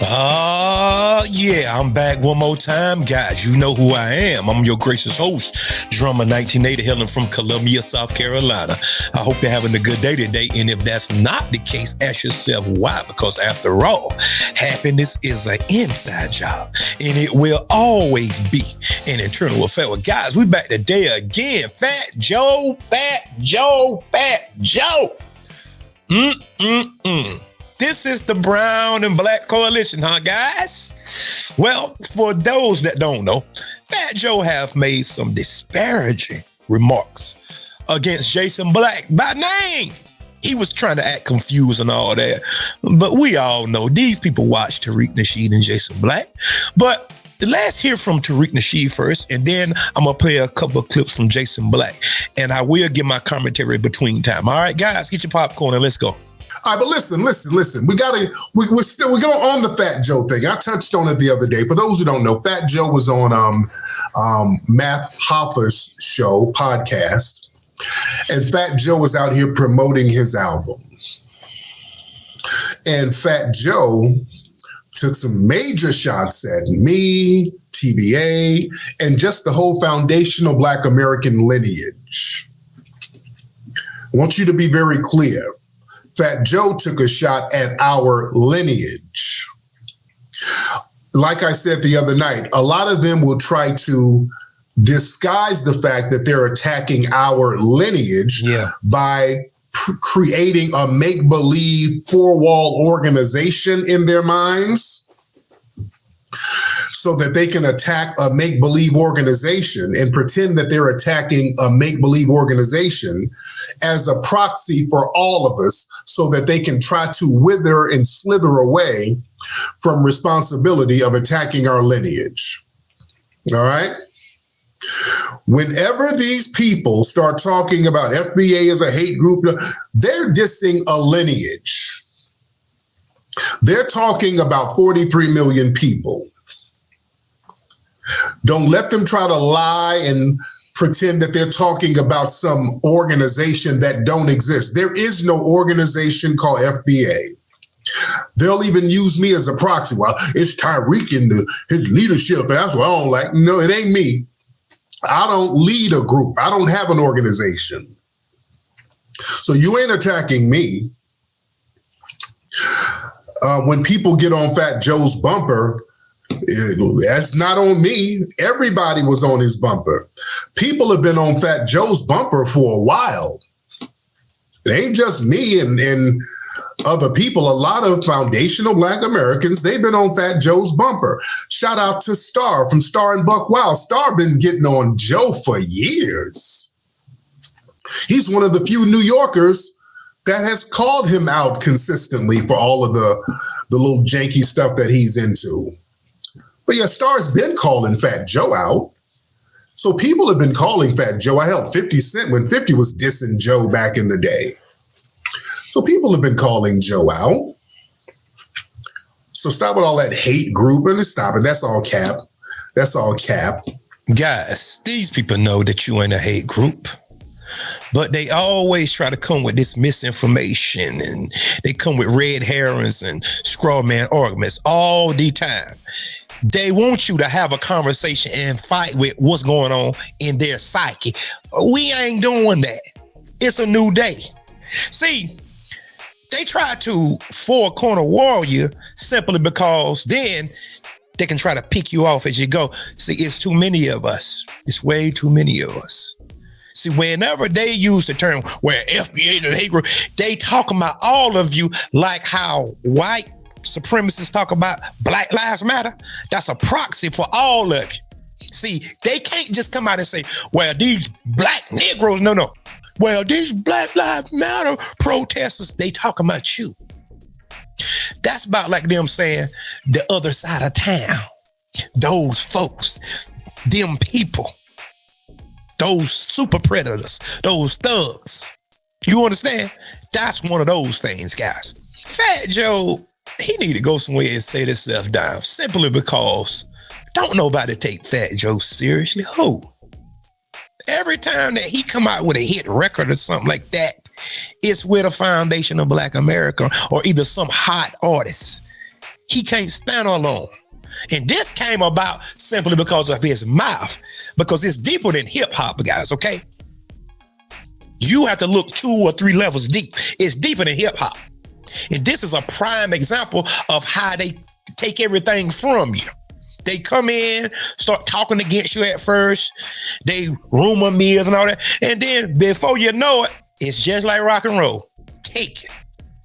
Yeah, I'm back one more time, guys. You know who I am. I'm your gracious host, Drummer 1980, hailing from Columbia, South Carolina. I hope you're having a good day today. And if that's not the case, ask yourself why. Because after all, happiness is an inside job, and it will always be an internal affair. Well, guys, we back today again. Fat Joe. This is the Brown and Black Coalition, huh, guys? Well, for those that don't know, Fat Joe have made some disparaging remarks against Jason Black by name. He was trying to act confused and all that. But we all know these people watch Tariq, Nasheed, and Jason Black. But let's hear from Tariq Nasheed first, and then I'm going to play a couple of clips from Jason Black. And I will give my commentary between time. All right, guys, get your popcorn and let's go. All right, but listen. We're going on the Fat Joe thing. I touched on it the other day. For those who don't know, Fat Joe was on Matt Hoffer's show podcast, and Fat Joe was out here promoting his album. And Fat Joe took some major shots at me, TBA, and just the whole foundational Black American lineage. I want you to be very clear. Fat Joe took a shot at our lineage. Like I said the other night, a lot of them will try to disguise the fact that they're attacking our lineage by creating a make-believe four-wall organization in their minds so that they can attack a make-believe organization and pretend that they're attacking a make-believe organization as a proxy for all of us so that they can try to wither and slither away from responsibility of attacking our lineage. All right? Whenever these people start talking about FBA as a hate group, they're dissing a lineage. They're talking about 43 million people. Don't let them try to lie and pretend that they're talking about some organization that don't exist. There is no organization called FBA. They'll even use me as a proxy. Well, it's Tariq and his leadership, and that's what I don't like. No, it ain't me. I don't lead a group. I don't have an organization. So you ain't attacking me. When people get on Fat Joe's bumper, that's not on me. Everybody was on his bumper. People have been on Fat Joe's bumper for a while. It ain't just me and other people. A lot of foundational Black Americans, they've been on Fat Joe's bumper. Shout out to Star from Star and Buck Wild. Star been getting on Joe for years. He's one of the few New Yorkers that has called him out consistently for all of the little janky stuff that he's into. But yeah, Star's been calling Fat Joe out. So people have been calling Fat Joe. I helped 50 Cent when 50 was dissing Joe back in the day. So people have been calling Joe out. So stop with all that hate group and stop it. That's all cap. That's all cap. Guys, these people know that you ain't a hate group. But they always try to come with this misinformation, and they come with red herrings and straw man arguments all the time. They want you to have a conversation and fight with what's going on in their psyche. We ain't doing that. It's a new day. See, they try to four-corner warrior simply because then they can try to pick you off as you go. See, it's too many of us. It's way too many of us. See, whenever they use the term where FBA is a hate group, they talk about all of you like how white supremacists talk about Black Lives Matter. That's a proxy for all of you. See, they can't just come out and say, well, these Black Negroes, no. Well, these Black Lives Matter protesters, they talk about you. That's about like them saying the other side of town. Those folks, them people, those super predators, those thugs. You understand? That's one of those things, guys. Fat Joe, he need to go somewhere and sit himself down simply because don't nobody take Fat Joe seriously. Who? Every time that he come out with a hit record or something like that, it's with a foundation of Black America or either some hot artist. He can't stand alone. And this came about simply because of his mouth, because it's deeper than hip hop, guys, okay? You have to look 2 or 3 levels deep. It's deeper than hip hop. And this is a prime example of how they take everything from you. They come in, start talking against you at first. They rumor mills and all that. And then before you know it, it's just like rock and roll. Take it.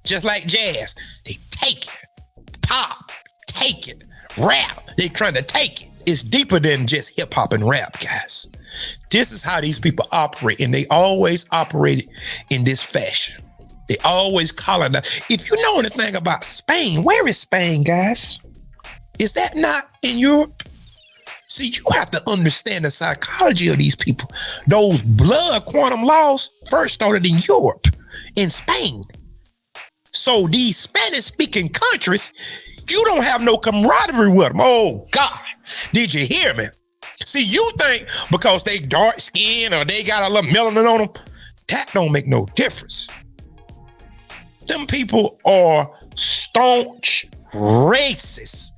Just like jazz. They take it. Pop. Take it. Rap. They trying to take it. It's deeper than just hip hop and rap, guys. This is how these people operate. And they always operate in this fashion. They always colonize. If you know anything about Spain, where is Spain, guys? Is that not in Europe? See, you have to understand the psychology of these people. Those blood quantum laws first started in Europe, in Spain. So these Spanish-speaking countries, you don't have no camaraderie with them. Oh, God, did you hear me? See, you think because they dark skin or they got a little melanin on them, that don't make no difference. Them people are staunch racists.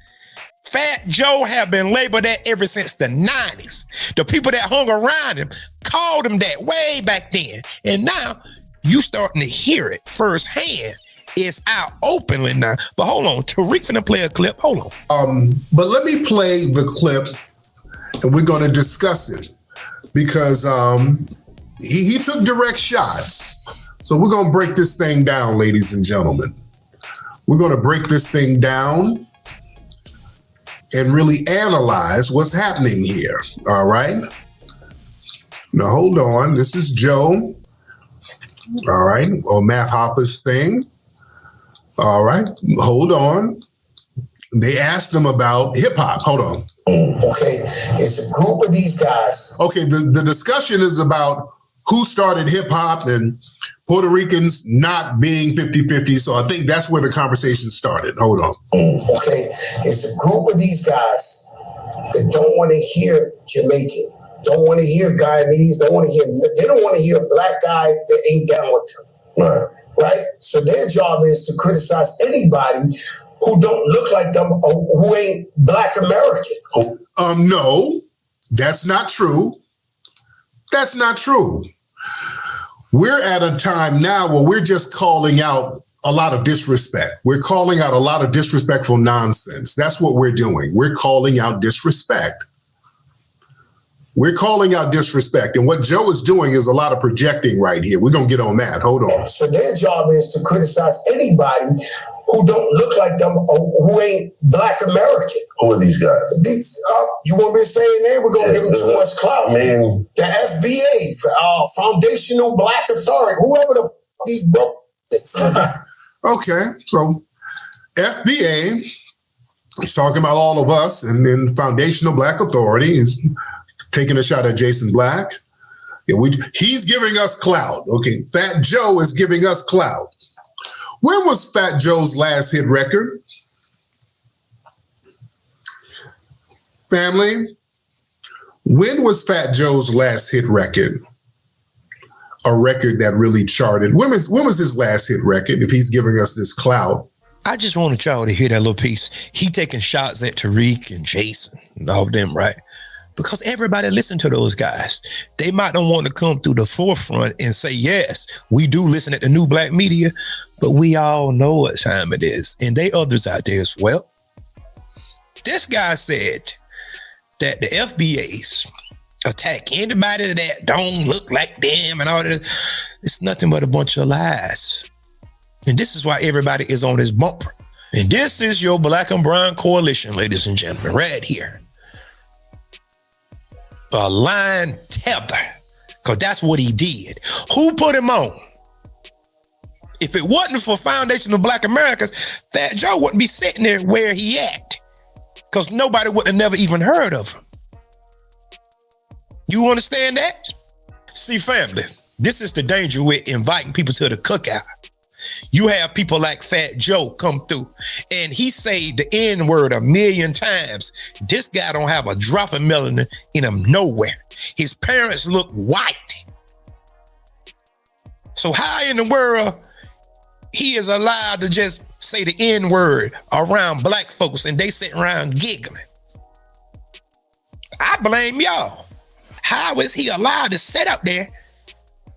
Fat Joe have been labeled that ever since the 90s. The people that hung around him called him that way back then. And now you starting to hear it firsthand. It's out openly now. But hold on, Tariq's gonna play a clip. Hold on. But let me play the clip and we're gonna discuss it because he took direct shots. So we're gonna break this thing down, ladies and gentlemen. We're gonna break this thing down and really analyze what's happening here, all right? Now, hold on. This is Joe, all right, on Matt Hopper's thing. All right, hold on. They asked them about hip-hop. Hold on. Okay, it's a group of these guys. Okay, the discussion is about who started hip-hop and Puerto Ricans not being 50-50. So I think that's where the conversation started. Hold on. Okay, it's a group of these guys that don't want to hear Jamaican, don't want to hear Guyanese, they don't want to hear a black guy that ain't down with them. Right? So their job is to criticize anybody who don't look like them or who ain't Black American. No, that's not true. That's not true. We're at a time now where we're just calling out a lot of disrespect. We're calling out a lot of disrespectful nonsense. That's what we're doing. We're calling out disrespect. We're calling out disrespect. And what Joe is doing is a lot of projecting right here. We're going to get on that. Hold on. So their job is to criticize anybody who don't look like them or who ain't Black American. Who are these guys? You want me to say a name? We're going to give them too much clout. Man. The FBA, Foundational Black Authority, whoever the these broke. Okay, so FBA is talking about all of us, and then Foundational Black Authority is taking a shot at Jason Black. He's giving us clout. Okay, Fat Joe is giving us clout. Where was Fat Joe's last hit record? Family, when was Fat Joe's last hit record? A record that really charted. When was his last hit record, if he's giving us this clout? I just wanted y'all to hear that little piece. He taking shots at Tariq and Jason and all of them, right? Because everybody listen to those guys. They might not want to come through the forefront and say, yes, we do listen at the new black media, but we all know what time it is. And they others out there as well. This guy said that the FBAs attack anybody that don't look like them and all that. It's nothing but a bunch of lies. And this is why everybody is on his bumper. And this is your Black and Brown Coalition, ladies and gentlemen, right here. A line tether, because that's what he did. Who put him on? If it wasn't for Foundation of Black Americans, Fat Joe wouldn't be sitting there where he at, because nobody would have never even heard of him. You understand that? See, family, this is the danger with inviting people to the cookout. You have people like Fat Joe come through and he say the N-word 1,000,000 times. This guy don't have a drop of melanin in him nowhere. His parents look white. So how in the world he is allowed to just say the N-word around black folks and they sit around giggling. I blame y'all. How is he allowed to sit up there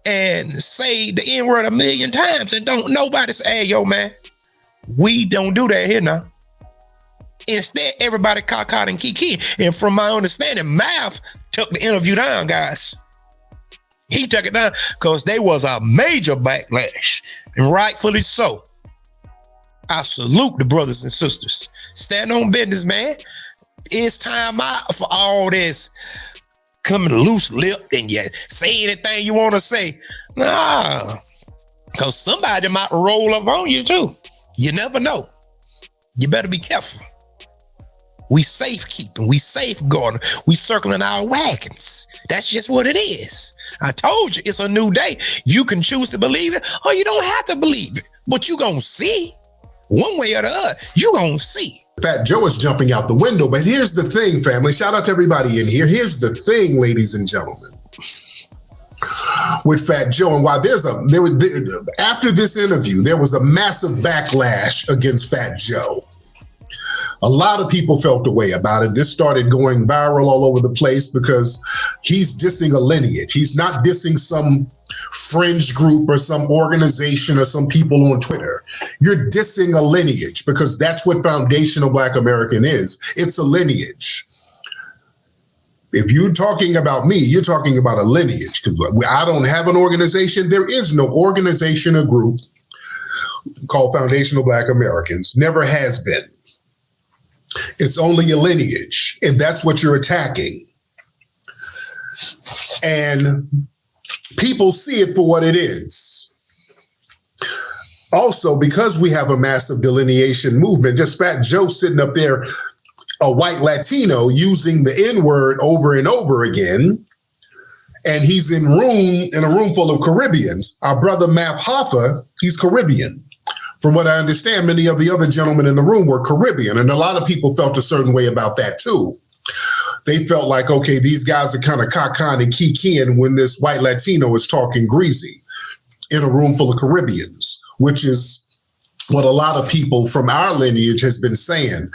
and say the N-word 1,000,000 times and don't nobody say, hey, yo, man, we don't do that here now. Instead, everybody caught and kiki. And from my understanding, Math took the interview down, guys. He took it down because there was a major backlash, and rightfully so. I salute the brothers and sisters. Stand on business, man. It's time out for all this coming loose-lipped and you say anything you want to say. Nah, because somebody might roll up on you too. You never know. You better be careful. We safekeeping, we safeguarding, we circling our wagons. That's just what it is. I told you, it's a new day. You can choose to believe it or you don't have to believe it, but you gonna see. One way or the other, you gonna see. Fat Joe is jumping out the window, but here's the thing, family. Shout out to everybody in here. Here's the thing, ladies and gentlemen, with Fat Joe, and why after this interview, there was a massive backlash against Fat Joe. A lot of people felt the way about it. This started going viral all over the place because he's dissing a lineage. He's not dissing some fringe group or some organization or some people on Twitter. You're dissing a lineage because that's what foundational Black American is. It's a lineage. If you're talking about me, you're talking about a lineage because I don't have an organization. There is no organization or group called Foundational Black Americans. Never has been. It's only a lineage, and that's what you're attacking. And people see it for what it is. Also, because we have a massive delineation movement, just Fat Joe sitting up there, a white Latino using the N-word over and over again, and he's in a room full of Caribbeans. Our brother Matt Hoffa, he's Caribbean. From what I understand, many of the other gentlemen in the room were Caribbean, and a lot of people felt a certain way about that too. They felt like, okay, these guys are kind of cock-con and kikiing when this white Latino is talking greasy in a room full of Caribbeans, which is what a lot of people from our lineage has been saying.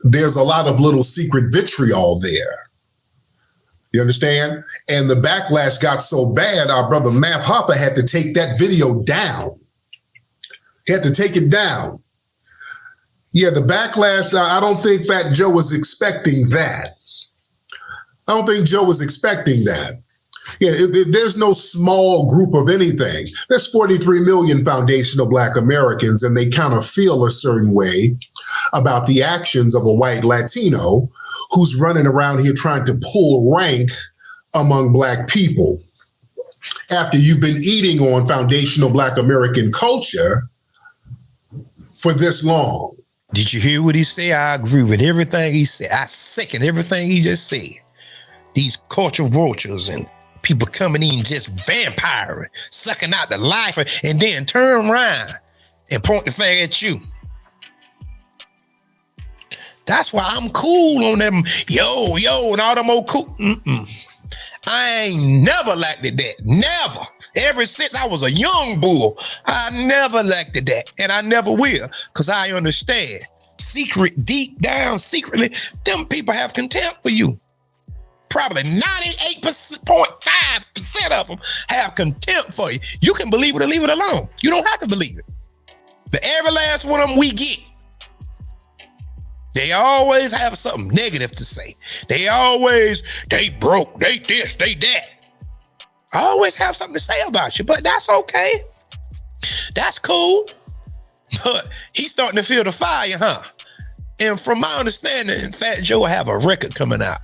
There's a lot of little secret vitriol there. You understand? And the backlash got so bad, our brother Matt Hopper had to take that video down. He had to take it down. Yeah, the backlash, I don't think Fat Joe was expecting that. I don't think Joe was expecting that. Yeah, there's no small group of anything. There's 43 million foundational Black Americans, and they kind of feel a certain way about the actions of a white Latino who's running around here trying to pull rank among Black people. After you've been eating on foundational Black American culture for this long. Did you hear what he said? I agree with everything he said. I second everything he just said. These culture vultures and people coming in just vampiring, sucking out the life, and then turn around and point the finger at you. That's why I'm cool on them, yo, and all them old cool. I ain't never liked it that. Never. Ever since I was a young bull, I never liked it that. And I never will, because I understand. Deep down, secretly, them people have contempt for you. Probably 98.5% of them have contempt for you. You can believe it or leave it alone. You don't have to believe it. But every last one of them we get, they always have something negative to say. They broke, they this, they that. I always have something to say about you, but that's okay. That's cool. But he's starting to feel the fire, huh? And from my understanding, Fat Joe have a record coming out.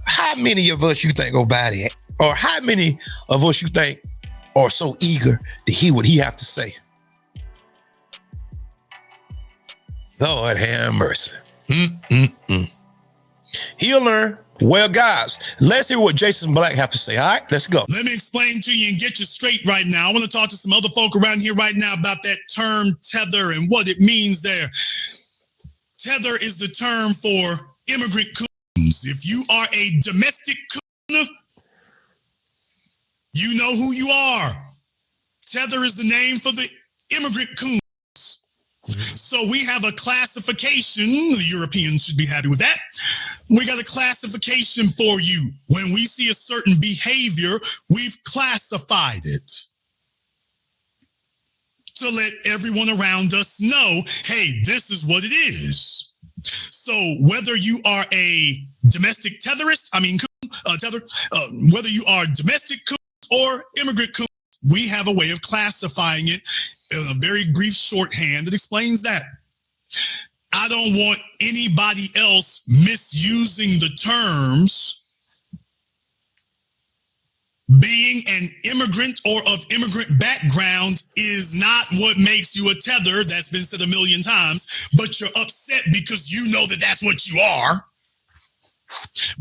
How many of us you think go buy that? Or how many of us you think are so eager to hear what he have to say? Lord have mercy. He'll learn. Well, guys, let's hear what Jason Black have to say. All right, let's go. Let me explain to you and get you straight right now. I want to talk to some other folk around here right now about that term tether and what it means there. Tether is the term for immigrant coons. If you are a domestic coon, you know who you are. Tether is the name for the immigrant coons. So we have a classification. The Europeans should be happy with that. We got a classification for you. When we see a certain behavior, we've classified it to let everyone around us know, hey, this is what it is. So whether you are a domestic tetherist, whether you are domestic coons or immigrant coons, we have a way of classifying it in a very brief shorthand that explains that. I don't want anybody else misusing the terms. Being an immigrant or of immigrant background is not what makes you a tether. That's been said a million times, but you're upset because you know that that's what you are.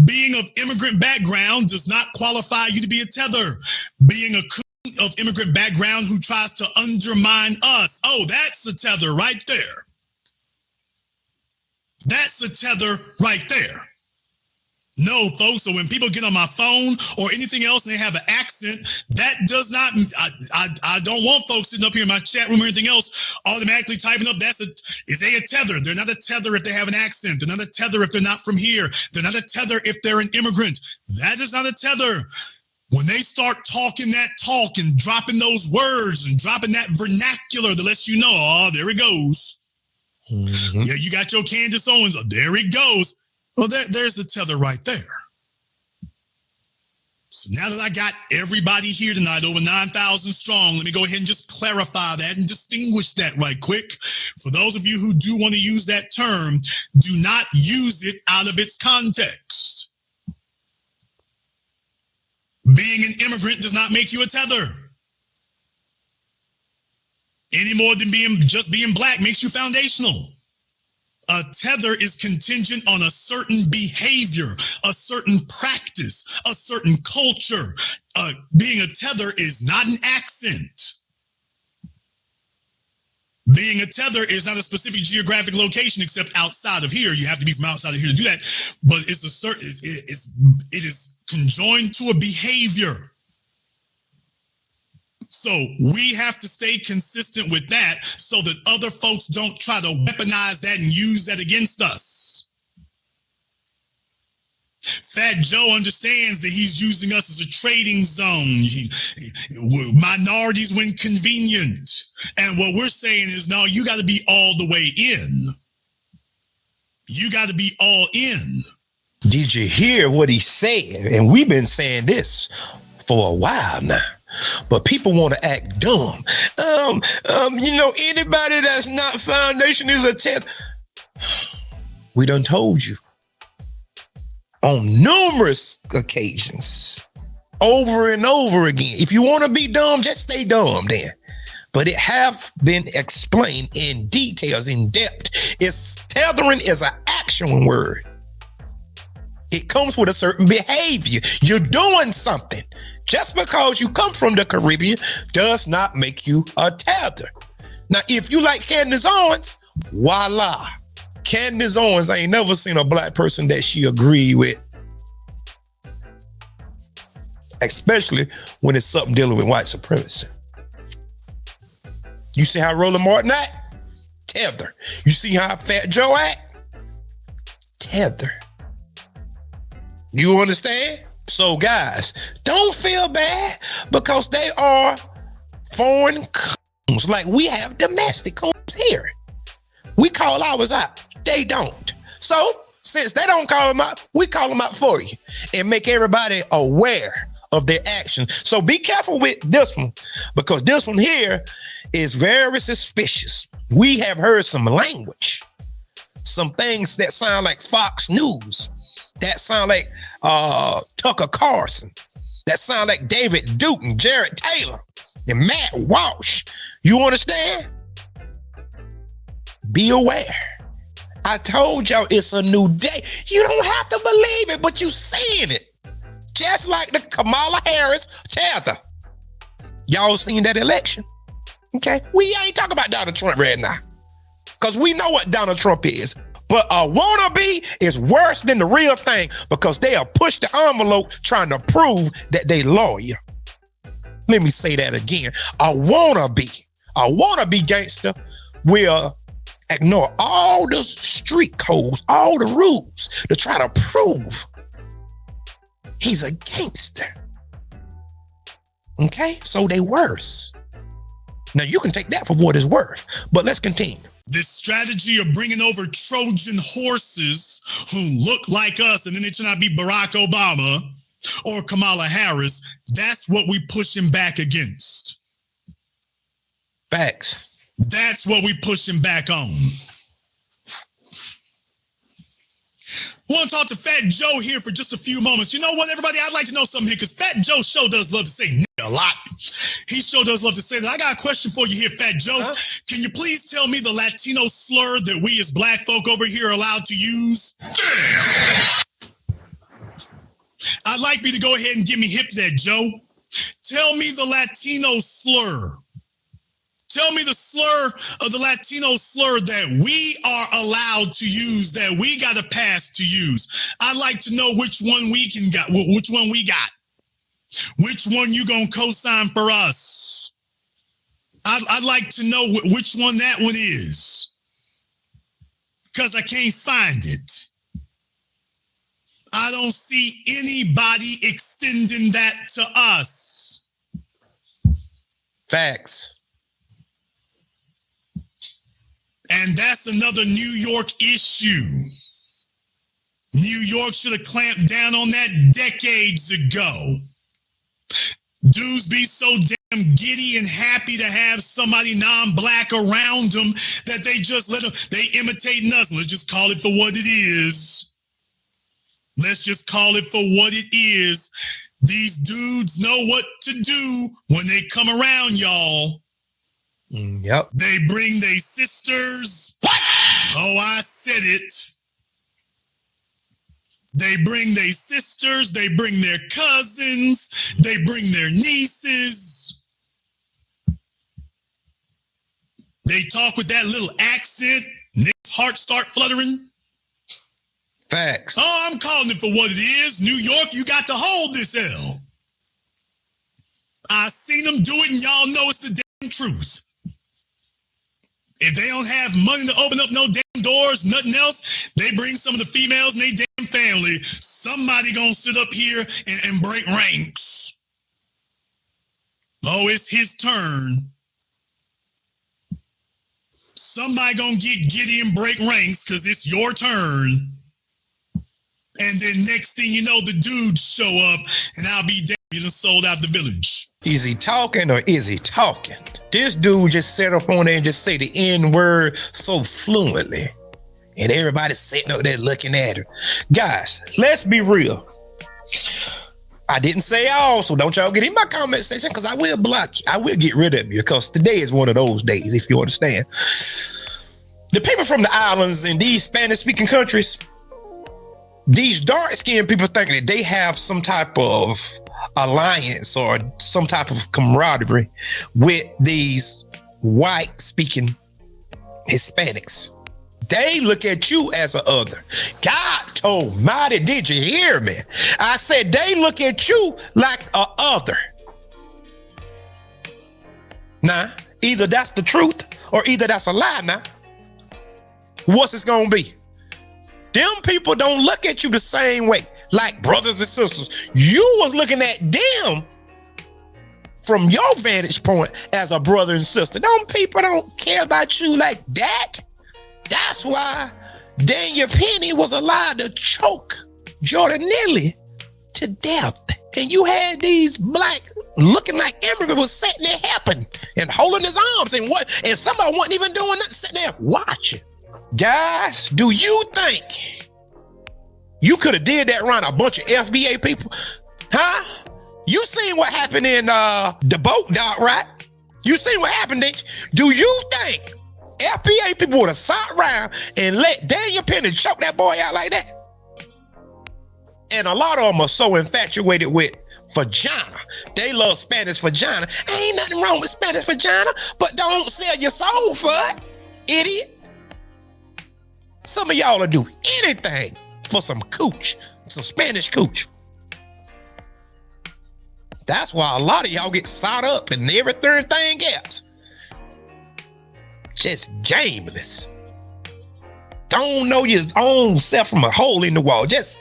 Being of immigrant background does not qualify you to be a tether. Being a coon of immigrant background who tries to undermine us, oh, that's the tether right there. That's the tether right there. No, folks. So when people get on my phone or anything else and they have an accent, that does not, I don't want folks sitting up here in my chat room or anything else automatically typing up, is they a tether? They're not a tether if they have an accent. They're not a tether if they're not from here. They're not a tether if they're an immigrant. That is not a tether. When they start talking that talk and dropping those words and dropping that vernacular that lets you know, oh, there it goes. Mm-hmm. Yeah, you got your Candace Owens. Oh, there it goes. Well, there's the tether right there. So now that I got everybody here tonight, over 9,000 strong, let me go ahead and just clarify that and distinguish that right quick. For those of you who do want to use that term, do not use it out of its context. Being an immigrant does not make you a tether. Any more than being black makes you foundational. A tether is contingent on a certain behavior, a certain practice, a certain culture. Being a tether is not an accent. Being a tether is not a specific geographic location except outside of here. You have to be from outside of here to do that. But it is conjoined to a behavior. So we have to stay consistent with that so that other folks don't try to weaponize that and use that against us. Fat Joe understands that he's using us as a trading zone. Minorities when convenient. And what we're saying is, no, you got to be all the way in. You got to be all in. Did you hear what he said? And we've been saying this for a while now. But people want to act dumb. Anybody that's not foundation is a tether. We done told you on numerous occasions, over and over again. If you want to be dumb, just stay dumb then. But it have been explained in details, in depth. Tethering is an action word. It comes with a certain behavior. You're doing something. Just because you come from the Caribbean does not make you a tether. Now, if you like Candace Owens, voila. Candace Owens, I ain't never seen a black person that she agreed with. Especially when it's something dealing with white supremacy. You see how Roland Martin act? Tether. You see how Fat Joe act? Tether. You understand? So guys, don't feel bad because they are foreign coons. Like we have domestic coons here. We call ours out. They don't. So since they don't call them out, we call them out for you and make everybody aware of their actions. So be careful with this one because this one here is very suspicious. We have heard some language, some things that sound like Fox News. That sound like Tucker Carlson. That sound like David Duke and Jared Taylor and Matt Walsh. You understand? Be aware. I told y'all it's a new day. You don't have to believe it, but you seeing it. Just like the Kamala Harris tether. Y'all seen that election? Okay. We ain't talking about Donald Trump right now. Because we know what Donald Trump is. But a wannabe is worse than the real thing because they are pushed the envelope trying to prove that they loyal. Let me say that again. A wannabe gangster will ignore all the street codes, all the rules to try to prove he's a gangster. Okay, so they worse. Now you can take that for what it's worth, but let's continue. This strategy of bringing over Trojan horses who look like us and then they turn out to be Barack Obama or Kamala Harris, that's what we pushing back against. Facts. That's what we pushing back on. I want to talk to Fat Joe here for just a few moments. You know what, everybody? I'd like to know something here because Fat Joe sure does love to say nigga a lot. He sure does love to say that. I got a question for you here, Fat Joe. Huh? Can you please tell me the Latino slur that we as black folk over here are allowed to use? I'd like for you to go ahead and get me hip to that, Joe. Tell me the Latino slur. Tell me the slur of the Latino slur that we are allowed to use, that we got a pass to use. I'd like to know which one we got. Which one you gonna co-sign for us? I'd like to know which one that one is, because I can't find it. I don't see anybody extending that to us. Facts. And that's another New York issue. New York should have clamped down on that decades ago. Dudes be so damn giddy and happy to have somebody non-black around them that they just they imitate nothing. Let's just call it for what it is. Let's just call it for what it is. These dudes know what to do when they come around, y'all. Yep. They bring their sisters. What? Oh, I said it. They bring their sisters. They bring their cousins. They bring their nieces. They talk with that little accent. Nick's heart start fluttering. Facts. Oh, I'm calling it for what it is. New York, you got to hold this L. I seen them do it, and y'all know it's the damn truth. If they don't have money to open up no damn doors, nothing else, they bring some of the females in their damn family. Somebody gonna sit up here and break ranks. Oh, it's his turn. Somebody gonna get giddy and break ranks because it's your turn. And then next thing you know, the dudes show up and I'll be damn, you done sold out the village. Is he talking or is he talking? This dude just sat up on there and just say the N-word so fluently. And everybody's sitting up there looking at her. Guys, let's be real. I didn't say all, so don't y'all get in my comment section because I will block you. I will get rid of you because today is one of those days, if you understand. The people from the islands in these Spanish-speaking countries, these dark-skinned people think that they have some type of alliance or some type of camaraderie with these white-speaking Hispanics. They look at you as a other. God almighty, did you hear me? I said they look at you like a other. Now, either that's the truth or either that's a lie now. What's it gonna be? Them people don't look at you the same way, like brothers and sisters. You was looking at them from your vantage point as a brother and sister. Them people don't care about you like that. That's why Daniel Penny was allowed to choke Jordanelli to death. And you had these black looking like immigrants was sitting there helping and holding his arms and somebody wasn't even doing nothing, sitting there watching. Guys, do you think you could have did that around a bunch of FBA people? Huh? You seen what happened in the boat dock, right? You seen what happened, didn't you? Do you think FBA people would have sat around and let Daniel Penny choke that boy out like that? And a lot of them are so infatuated with vagina. They love Spanish vagina. Ain't nothing wrong with Spanish vagina, but don't sell your soul for it, idiot. Some of y'all will do anything for some cooch, some Spanish cooch. That's why a lot of y'all get sawed up and every third thing else. Just gameless. don't know your own self from a hole in the wall. Just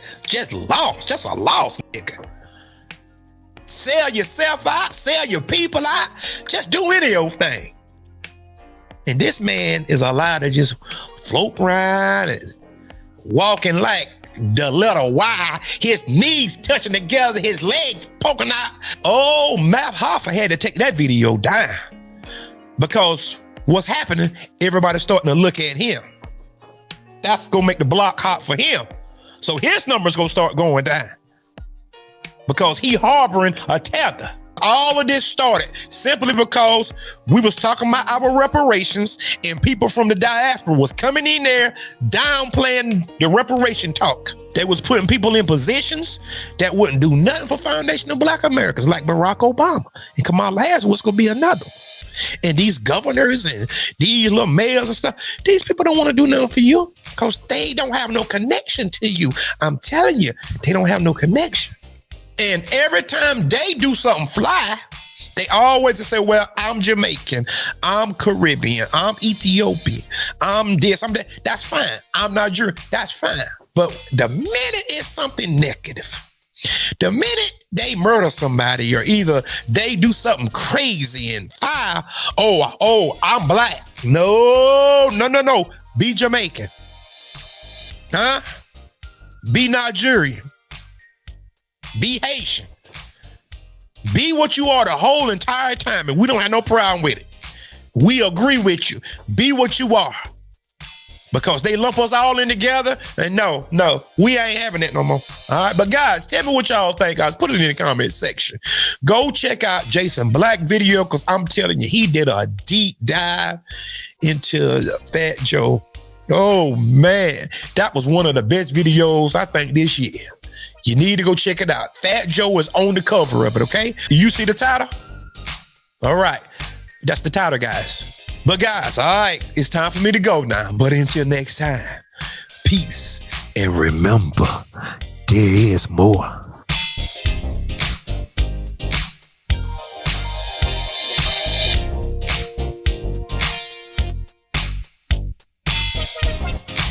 lost. Just a lost nigga. Sell yourself out, sell your people out, just do any old thing. And this man is allowed to just float around and walking like the letter Y, his knees touching together, his legs poking out. Oh, Matt Hoffa had to take that video down because what's happening, everybody's starting to look at him. That's gonna make the block hot for him. So his numbers gonna start going down because he harboring a tether. All of this started simply because we was talking about our reparations and people from the diaspora was coming in there downplaying the reparation talk. They was putting people in positions that wouldn't do nothing for foundational Black Americans like Barack Obama. And Kamala Harris was going to be another. And these governors and these little mayors and stuff, these people don't want to do nothing for you because they don't have no connection to you. I'm telling you, they don't have no connection. And every time they do something fly, they always say, well, I'm Jamaican, I'm Caribbean, I'm Ethiopian, I'm this, I'm that. That's fine. I'm Nigerian. That's fine. But the minute it's something negative, the minute they murder somebody or either they do something crazy and fire, oh, I'm Black. No. Be Jamaican. Huh? Be Nigerian. Be Haitian. Be what you are the whole entire time, and we don't have no problem with it. We agree with you. Be what you are. Because they lump us all in together, and no, we ain't having it no more. All right, but guys, tell me what y'all think, guys. Put it in the comment section. Go check out Jason Black video, because I'm telling you, he did a deep dive into Fat Joe. Oh, man. That was one of the best videos, I think, this year. You need to go check it out. Fat Joe is on the cover of it, okay? You see the title? All right. That's the title, guys. But guys, all right, it's time for me to go now. But until next time, peace. And remember, there is more.